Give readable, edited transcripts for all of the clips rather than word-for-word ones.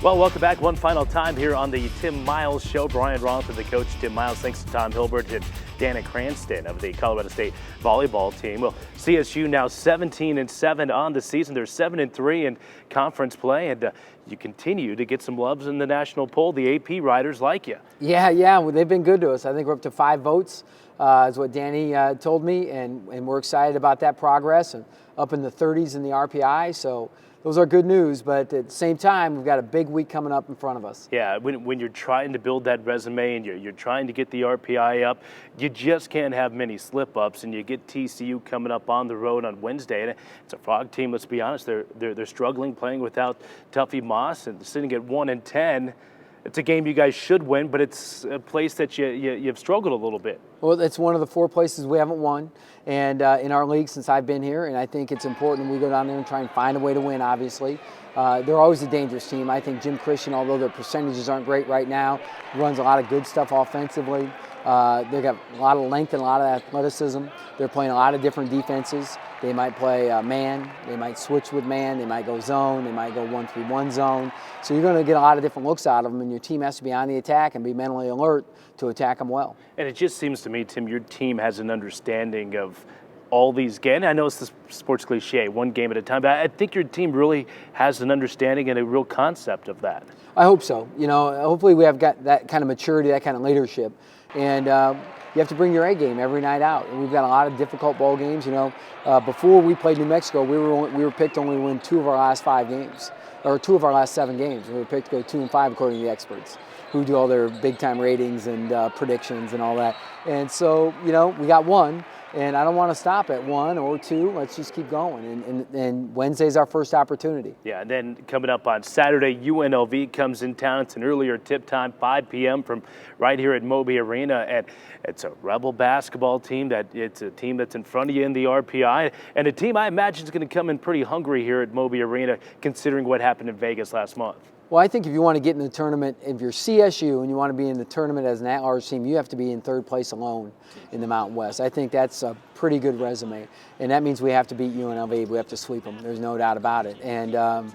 Well, welcome back one final time here on the Tim Miles Show. Brian Roth and the coach, Tim Miles. Thanks to Tom Hilbert and Dana Cranston of the Colorado State volleyball team. Well, CSU now 17-7 on the season. They're 7-3 in conference play, and you continue to get some loves in the national poll. The AP writers like you. Yeah, well, they've been good to us. I think we're up to 5 votes, is what Danny told me, and we're excited about that progress, and up in the 30s in the RPI. So those are good news, but at the same time, we've got a big week coming up in front of us. Yeah, when you're trying to build that resume and you're trying to get the RPI up, you just can't have many slip-ups, and you get TCU coming up on the road on Wednesday. And it's a Frog team, let's be honest, they're struggling playing without Tuffy Moss and sitting at 1-10. It's a game you guys should win, but it's a place that you've struggled a little bit. Well, it's one of the 4 places we haven't won, and in our league since I've been here, and I think it's important we go down there and try and find a way to win, obviously. They're always a dangerous team. I think Jim Christian, although their percentages aren't great right now, runs a lot of good stuff offensively. They've got a lot of length and a lot of athleticism. They're playing a lot of different defenses. They might play man, they might switch with man, they might go zone, they might go 1-3-1 zone. So you're going to get a lot of different looks out of them, and your team has to be on the attack and be mentally alert to attack them well. And it just seems to me, Tim, your team has an understanding of all these games. I know it's the sports cliche, one game at a time, but I think your team really has an understanding and a real concept of that. I hope so. You know, hopefully we have got that kind of maturity, that kind of leadership. And you have to bring your A game every night out. And we've got a lot of difficult bowl games. You know, before we played New Mexico, we were picked only to win 2 of our last 5 games, or 2 of our last 7 games. We were picked to go 2-5 according to the experts, who do all their big time ratings and predictions and all that. And so, you know, we got 1. And I don't want to stop at 1 or 2. Let's just keep going. And Wednesday's our first opportunity. Yeah, and then coming up on Saturday, UNLV comes in town. It's an earlier tip time, 5 p.m. from right here at Moby Arena. And it's a Rebel basketball team. It's a team that's in front of you in the RPI. And a team I imagine is going to come in pretty hungry here at Moby Arena, considering what happened in Vegas last month. Well, I think if you want to get in the tournament, if you're CSU and you want to be in the tournament as an at-large team, you have to be in 3rd place alone in the Mountain West. I think that's a pretty good resume, and that means we have to beat UNLV. We have to sweep them. There's no doubt about it, and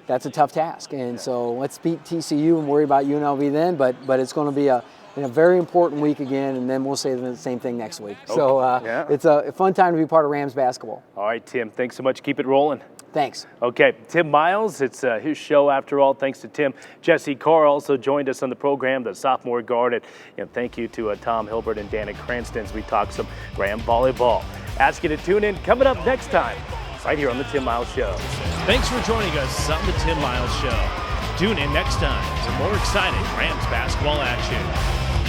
that's a tough task. And so let's beat TCU and worry about UNLV then. But it's going to be a very important week again, and then we'll say the same thing next week. Okay. So It's a fun time to be part of Rams basketball. All right, Tim. Thanks so much. Keep it rolling. Thanks. Okay, Tim Miles, it's his show after all. Thanks to Tim. Jesse Carr also joined us on the program, the sophomore guard. And thank you to Tom Hilbert and Dana Cranston as we talk some Graham volleyball. Ask you to tune in. Coming up next time, right here on the Tim Miles Show. Thanks for joining us on the Tim Miles Show. Tune in next time for more exciting Rams basketball action.